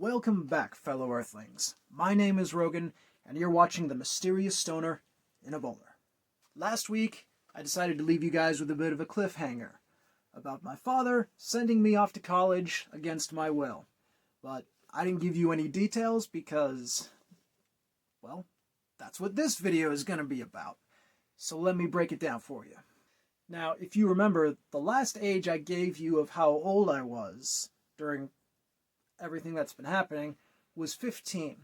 Welcome back, fellow Earthlings. My name is Rogan, and you're watching The Mysterious Stoner in a Bowler. Last week, I decided to leave you guys with a bit of a cliffhanger about my father sending me off to college against my will. But I didn't give you any details because, well, that's what this video is going to be about. So let me break it down for you. Now, if you remember, the last age I gave you of how old I was during everything that's been happening was 15.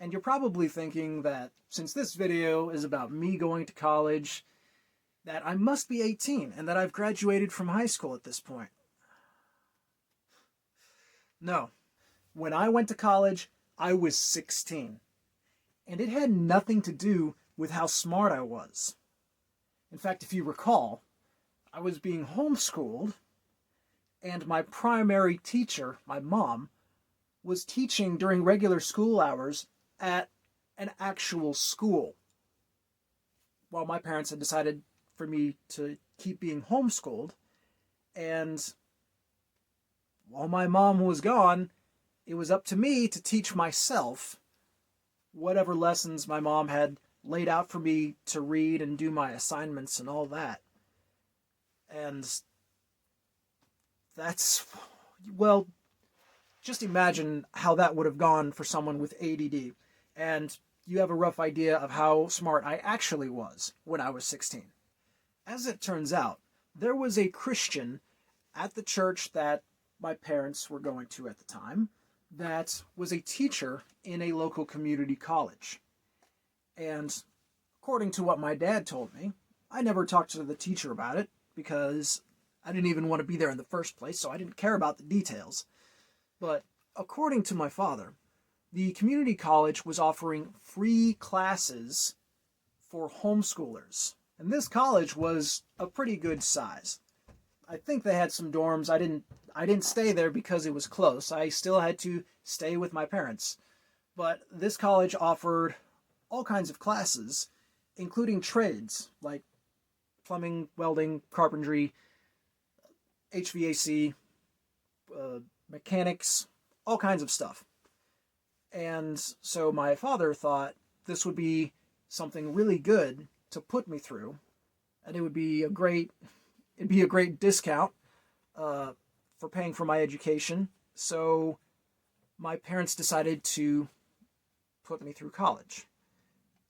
And you're probably thinking that since this video is about me going to college, that I must be 18 and that I've graduated from high school at this point. No. When I went to college, I was 16. And it had nothing to do with how smart I was. In fact, if you recall, I was being homeschooled, and my primary teacher, my mom, was teaching during regular school hours at an actual school, while my parents had decided for me to keep being homeschooled. And while my mom was gone, it was up to me to teach myself whatever lessons my mom had laid out for me to read and do my assignments and all that. And that's, well, just imagine how that would have gone for someone with ADD. And you have a rough idea of how smart I actually was when I was 16. As it turns out, there was a Christian at the church that my parents were going to at the time that was a teacher in a local community college. And according to what my dad told me, I never talked to the teacher about it because I didn't even want to be there in the first place, so I didn't care about the details. But according to my father, the community college was offering free classes for homeschoolers. And this college was a pretty good size. I think they had some dorms. I didn't stay there because it was close. I still had to stay with my parents. But this college offered all kinds of classes, including trades like plumbing, welding, carpentry, HVAC, mechanics, all kinds of stuff. And so my father thought this would be something really good to put me through, and it'd be a great discount for paying for my education. So my parents decided to put me through college.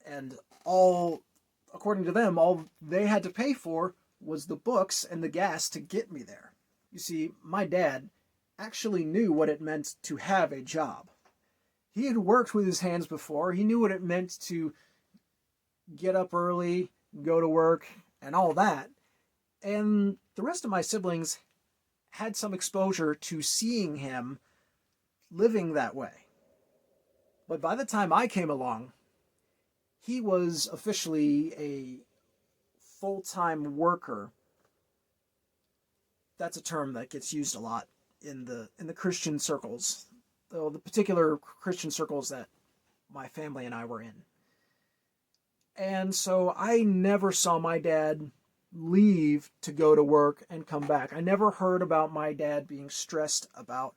And according to them, all they had to pay for was the books and the gas to get me there. You see, my dad actually knew what it meant to have a job. He had worked with his hands before. He knew what it meant to get up early, go to work, and all that. And the rest of my siblings had some exposure to seeing him living that way. But by the time I came along, he was officially a full-time worker. That's a term that gets used a lot in the Christian circles, though the particular Christian circles that my family and I were in. And so I never saw my dad leave to go to work and come back. I never heard about my dad being stressed about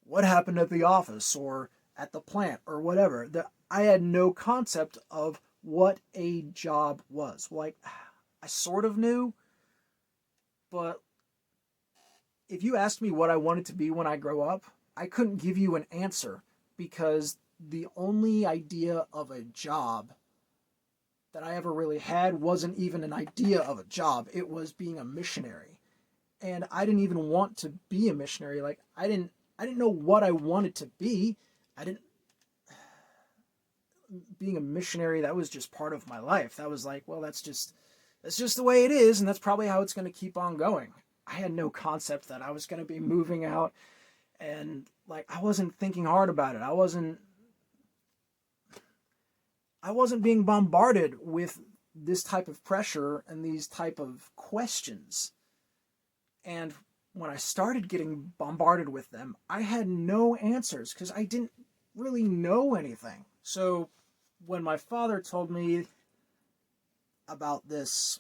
what happened at the office or at the plant or whatever. I had no concept of what a job was. Like, I sort of knew, but if you asked me what I wanted to be when I grow up, I couldn't give you an answer because the only idea of a job that I ever really had wasn't even an idea of a job. It was being a missionary. And I didn't even want to be a missionary. Like, I didn't know what I wanted to be. Being a missionary, that was just part of my life. That was like, well, that's just the way it is, and that's probably how it's going to keep on going. I had no concept that I was going to be moving out, and like, I wasn't thinking hard about it. I wasn't being bombarded with this type of pressure and these type of questions. And when I started getting bombarded with them, I had no answers because I didn't really know anything. So when my father told me about this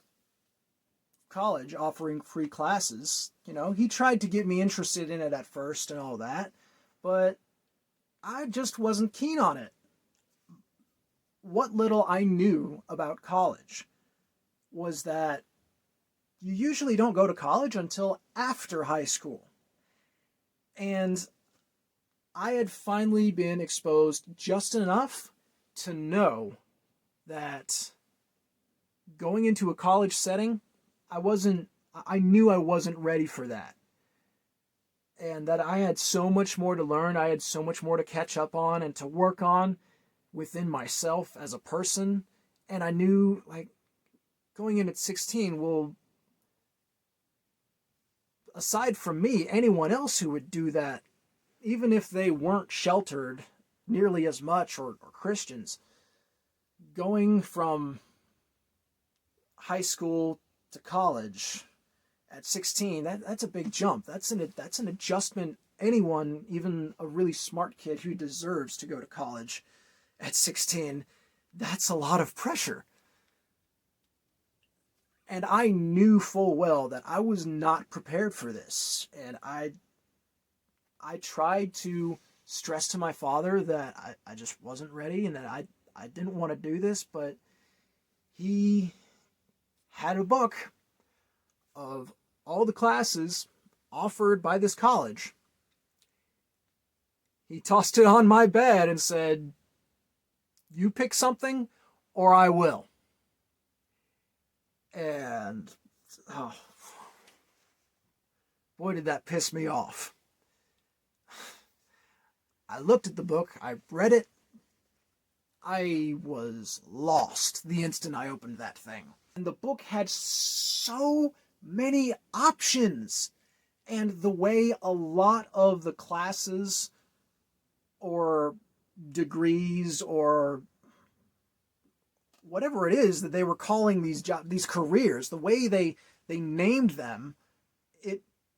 college offering free classes, he tried to get me interested in it at first and all that, but I just wasn't keen on it. What little I knew about college was that you usually don't go to college until after high school. And I had finally been exposed just enough to know that going into a college setting, I knew I wasn't ready for that. And that I had so much more to learn, I had so much more to catch up on and to work on within myself as a person. And I knew, like, going in at 16, well, aside from me, anyone else who would do that, even if they weren't sheltered nearly as much or Christians, going from high school to college at 16, that's a big jump. That's an adjustment anyone, even a really smart kid who deserves to go to college at 16, that's a lot of pressure. And I knew full well that I was not prepared for this. And I tried to stress to my father that I just wasn't ready and that I didn't want to do this, but he had a book of all the classes offered by this college. He tossed it on my bed and said, "You pick something or I will." And oh, boy, did that piss me off. I looked at the book, I read it, I was lost the instant I opened that thing. And the book had so many options. And the way a lot of the classes or degrees or whatever it is that they were calling these careers, the way they named them,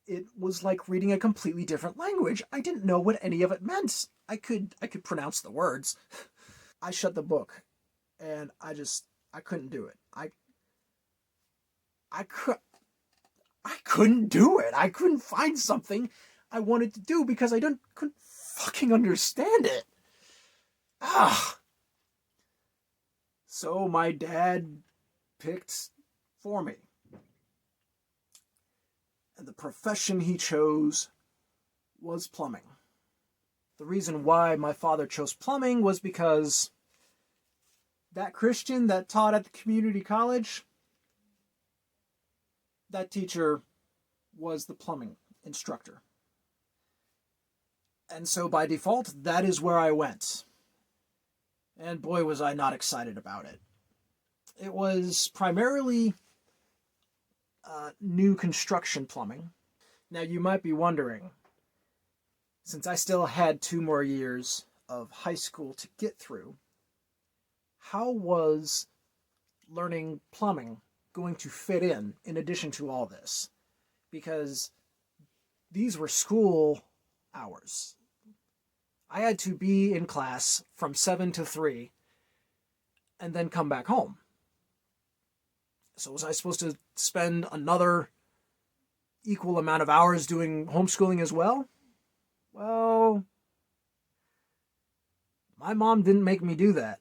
it was like reading a completely different language. I didn't know what any of it meant. I could pronounce the words. I shut the book and I couldn't do it. I couldn't do it. I couldn't find something I wanted to do because I couldn't fucking understand it. So my dad picked for me. And the profession he chose was plumbing. The reason why my father chose plumbing was because that Christian that taught at the community college, that teacher was the plumbing instructor. And so by default, that is where I went. And boy, was I not excited about it. It was primarily new construction plumbing. Now you might be wondering, since I still had 2 more years of high school to get through, how was learning plumbing going to fit in addition to all this? Because these were school hours. I had to be in class from 7 to 3 and then come back home. So was I supposed to spend another equal amount of hours doing homeschooling as well? Well, my mom didn't make me do that.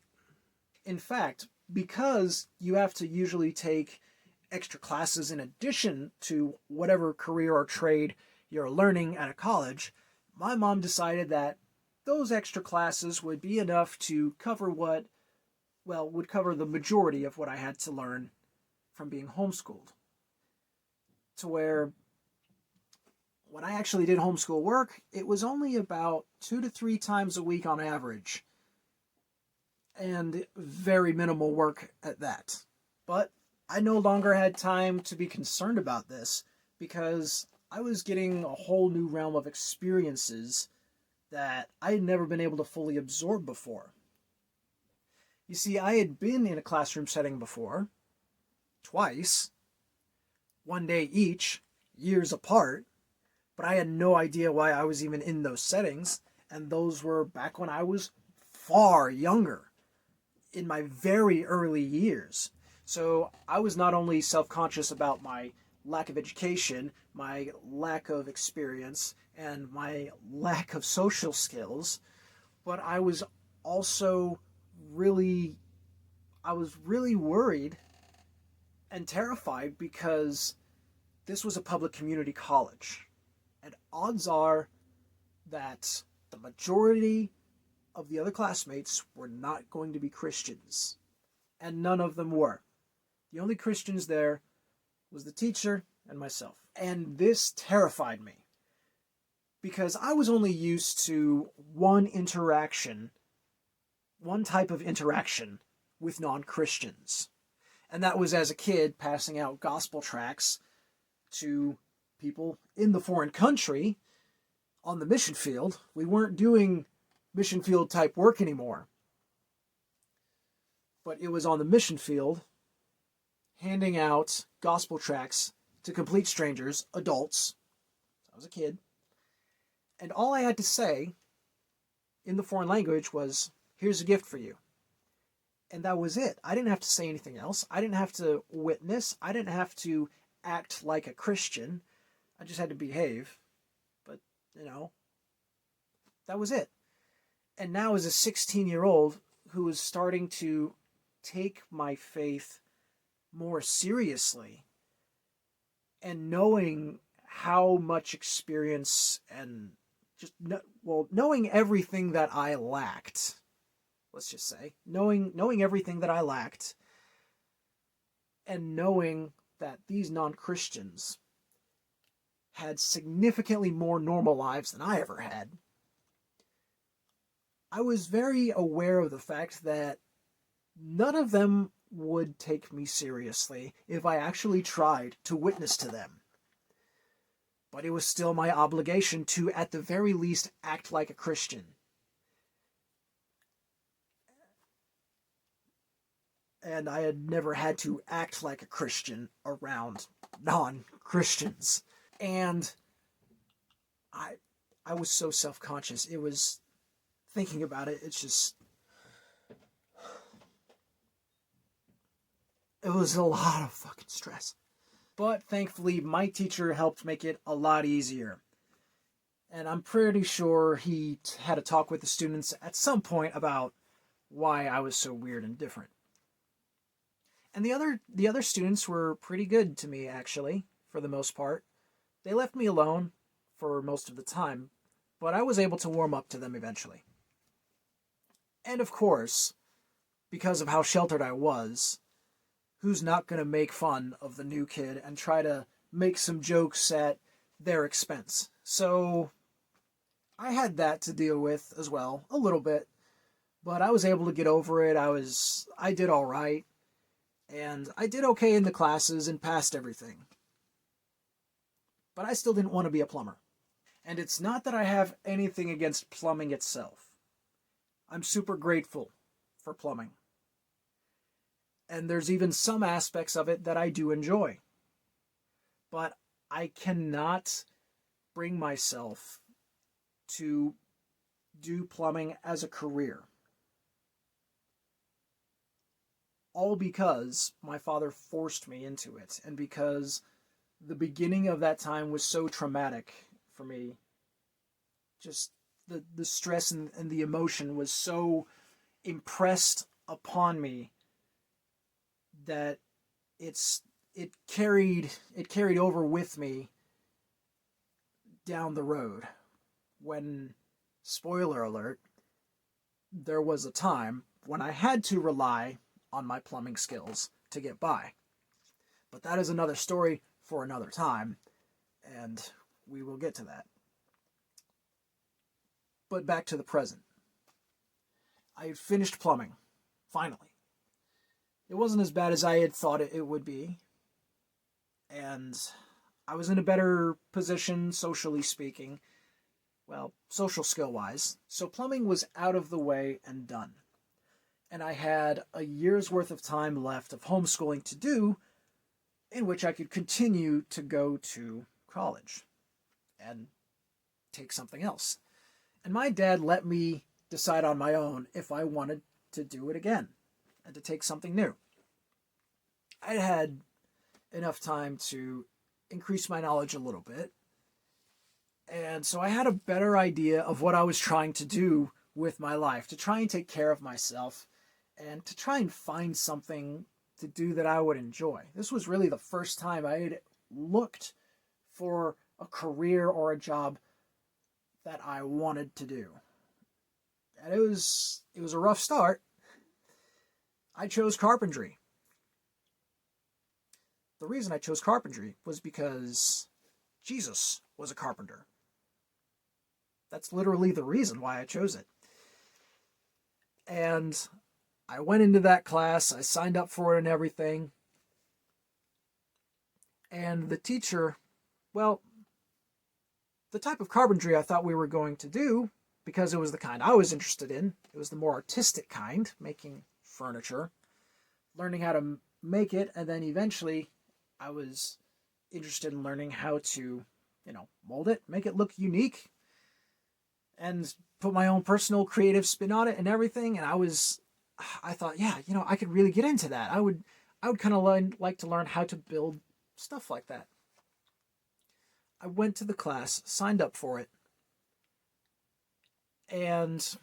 In fact, because you have to usually take extra classes in addition to whatever career or trade you're learning at a college, my mom decided that those extra classes would be enough to cover would cover the majority of what I had to learn from being homeschooled. To where when I actually did homeschool work, it was only about 2 to 3 times a week on average. And very minimal work at that. But I no longer had time to be concerned about this because I was getting a whole new realm of experiences that I had never been able to fully absorb before. You see, I had been in a classroom setting before, twice, 1 day each, years apart, but I had no idea why I was even in those settings, and those were back when I was far younger, in my very early years. So I was not only self-conscious about my lack of education, my lack of experience, and my lack of social skills, but also really, I was really worried and terrified because this was a public community college. And odds are that the majority of the other classmates were not going to be Christians. And none of them were. The only Christians there was the teacher and myself. And this terrified me because I was only used to one type of interaction with non-Christians. And that was as a kid passing out gospel tracts to people in the foreign country on the mission field. We weren't doing mission field type work anymore. But it was on the mission field, handing out gospel tracts to complete strangers, adults. I was a kid. And all I had to say in the foreign language was, "Here's a gift for you." And that was it. I didn't have to say anything else. I didn't have to witness. I didn't have to act like a Christian. I just had to behave. But, that was it. And now as a 16-year-old who was starting to take my faith more seriously and knowing how much experience and knowing everything that I lacked, let's just say, knowing everything that I lacked, and knowing that these non-Christians had significantly more normal lives than I ever had, I was very aware of the fact that none of them would take me seriously if I actually tried to witness to them. But it was still my obligation to, at the very least, act like a Christian. And I had never had to act like a Christian around non-Christians. And I was so self-conscious. It was, thinking about it, it was a lot of fucking stress. But thankfully, my teacher helped make it a lot easier. And I'm pretty sure he had a talk with the students at some point about why I was so weird and different. And the other students were pretty good to me, actually, for the most part. They left me alone for most of the time, but I was able to warm up to them eventually. And of course, because of how sheltered I was, who's not going to make fun of the new kid and try to make some jokes at their expense? So I had that to deal with as well, a little bit. But I was able to get over it. I did all right. And I did okay in the classes and passed everything. But I still didn't want to be a plumber. And it's not that I have anything against plumbing itself. I'm super grateful for plumbing. And there's even some aspects of it that I do enjoy. But I cannot bring myself to do plumbing as a career. All because my father forced me into it, and because the beginning of that time was so traumatic for me. Just the stress and the emotion was so impressed upon me that it carried over with me down the road. When, spoiler alert, there was a time when I had to rely on my plumbing skills to get by. But that is another story for another time, and we will get to that. But back to the present. I had finished plumbing, finally. It wasn't as bad as I had thought it would be, and I was in a better position, socially speaking. Well, social skill-wise. So plumbing was out of the way and done. And I had a year's worth of time left of homeschooling to do, in which I could continue to go to college and take something else. And my dad let me decide on my own if I wanted to do it again and to take something new. I had enough time to increased my knowledge a little bit. And so I had a better idea of what I was trying to do with my life, to try and take care of myself and to try and find something to do that I would enjoy. This was really the first time I had looked for a career or a job that I wanted to do. And it was a rough start. I chose carpentry. The reason I chose carpentry was because Jesus was a carpenter. That's literally the reason why I chose it. And I went into that class, I signed up for it and everything. And the teacher, well, the type of carpentry I thought we were going to do, because it was the kind I was interested in, it was the more artistic kind, making furniture, learning how to make it, and then eventually I was interested in learning how to, mold it, make it look unique, and put my own personal creative spin on it and everything. And I thought, yeah, I could really get into that. I would kind of like to learn how to build stuff like that. I went to the class, signed up for it, and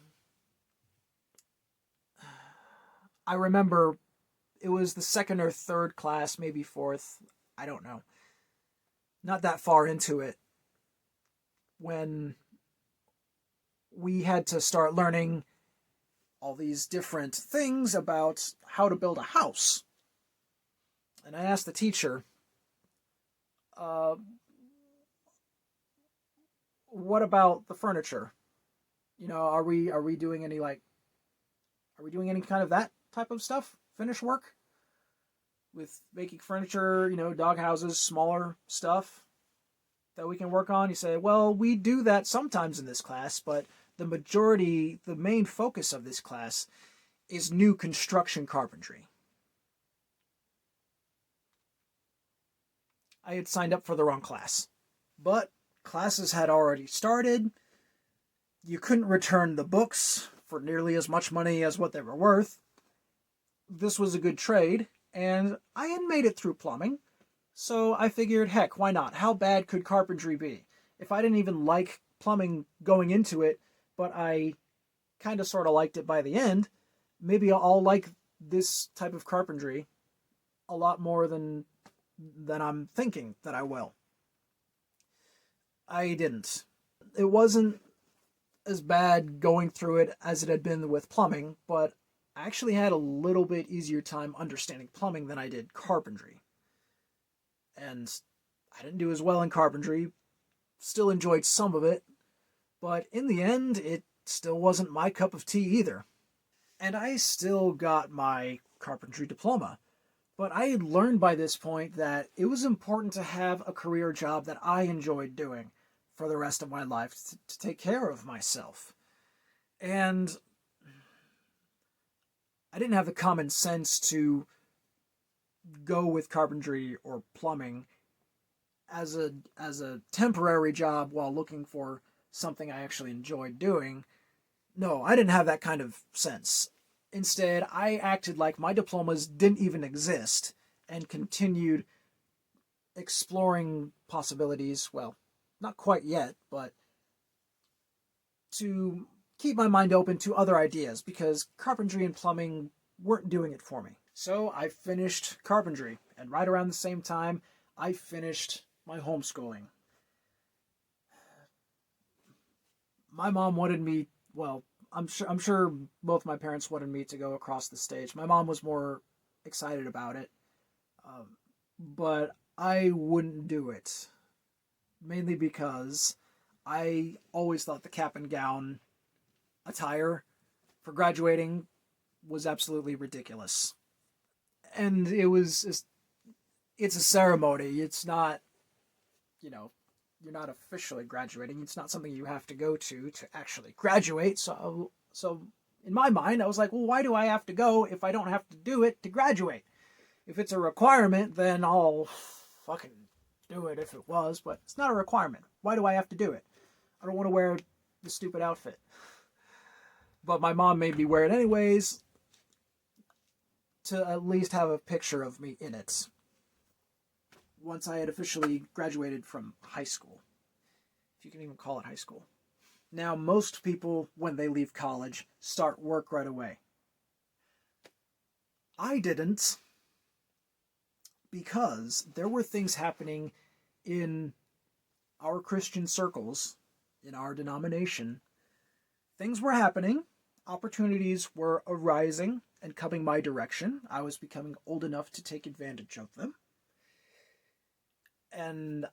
I remember it was the second or third class, maybe fourth, I don't know. Not that far into it, when we had to start learning all these different things about how to build a house. And I asked the teacher, what about the furniture? Are we doing any kind of that type of stuff? Finish work? With making furniture, dog houses, smaller stuff that we can work on? He said, well, we do that sometimes in this class, but the main focus of this class is new construction carpentry. I had signed up for the wrong class, but classes had already started. You couldn't return the books for nearly as much money as what they were worth. This was a good trade, and I had made it through plumbing, so I figured, heck, why not? How bad could carpentry be? If I didn't even like plumbing going into it, but I kind of sort of liked it by the end, maybe I'll like this type of carpentry a lot more than I'm thinking that I will. I didn't. It wasn't as bad going through it as it had been with plumbing, but I actually had a little bit easier time understanding plumbing than I did carpentry. And I didn't do as well in carpentry, still enjoyed some of it, but in the end, it still wasn't my cup of tea either. And I still got my carpentry diploma, but I had learned by this point that it was important to have a career job that I enjoyed doing for the rest of my life, to take care of myself. And I didn't have the common sense to go with carpentry or plumbing as a temporary job while looking for something I actually enjoyed doing. No, I didn't have that kind of sense. Instead, I acted like my diplomas didn't even exist and continued exploring possibilities. Well, not quite yet, but to keep my mind open to other ideas, because carpentry and plumbing weren't doing it for me. So I finished carpentry, and right around the same time, I finished my homeschooling. My mom wanted me, well, I'm sure both my parents wanted me to go across the stage. My mom was more excited about it, but I wouldn't do it. Mainly because I always thought the cap and gown attire for graduating was absolutely ridiculous. And it's a ceremony. It's not, you're not officially graduating. It's not something you have to go to actually graduate. So in my mind, I was like, well, why do I have to go if I don't have to do it to graduate? If it's a requirement, then I'll fucking do it if it was, but it's not a requirement. Why do I have to do it? I don't want to wear the stupid outfit. But my mom made me wear it anyways, to at least have a picture of me in it. once I had officially graduated from high school, if you can even call it high school. Now, most people, when they leave college, start work right away. I didn't, because there were things happening in our Christian circles, in our denomination. Things were happening, opportunities were arising and coming my direction. I was becoming old enough to take advantage of them. And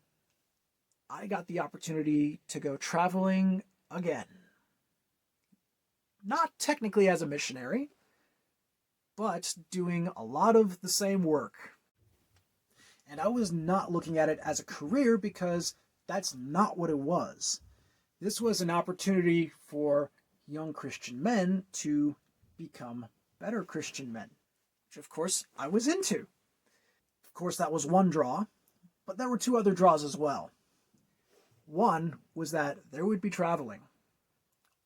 I got the opportunity to go traveling again. Not technically as a missionary, but doing a lot of the same work. And I was not looking at it as a career, because that's not what it was. This was an opportunity for young Christian men to become better Christian men, which of course I was into. Of course, that was one draw, but there were two other draws as well. One was that there would be traveling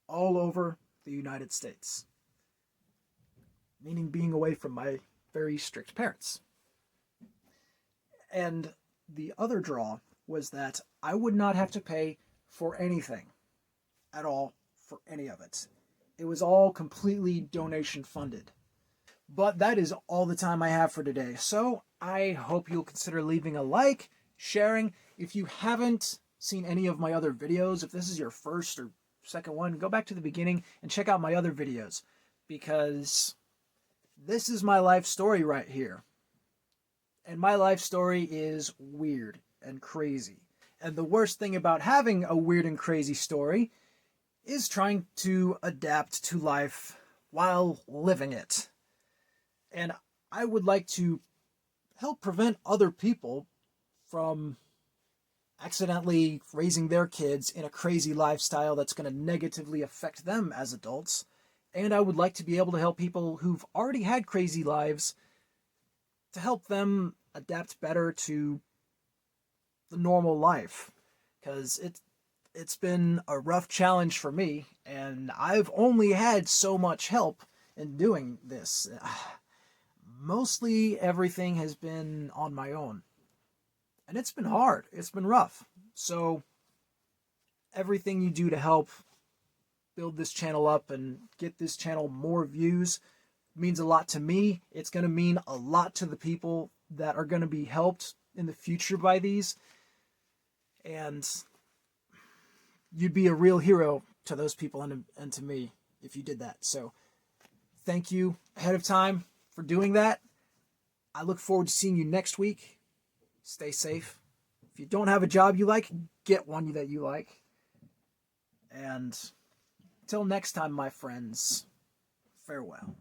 all over the United States, meaning being away from my very strict parents. And the other draw was that I would not have to pay for anything at all for any of it. It was all completely donation funded. But that is all the time I have for today. So I hope you'll consider leaving a like, sharing. If you haven't seen any of my other videos, if this is your first or second one, go back to the beginning and check out my other videos, because this is my life story right here. And my life story is weird and crazy. And the worst thing about having a weird and crazy story is trying to adapt to life while living it. And I would like to help prevent other people from accidentally raising their kids in a crazy lifestyle that's going to negatively affect them as adults. And I would like to be able to help people who've already had crazy lives, to help them adapt better to the normal life. Because it's been a rough challenge for me, and I've only had so much help in doing this. Mostly everything has been on my own. And it's been hard. It's been rough. So everything you do to help build this channel up and get this channel more views means a lot to me. It's going to mean a lot to the people that are going to be helped in the future by these. And you'd be a real hero to those people and to me if you did that. So thank you ahead of time for doing that. I look forward to seeing you next week. Stay safe. If you don't have a job you like, get one that you like. And until next time, my friends, farewell.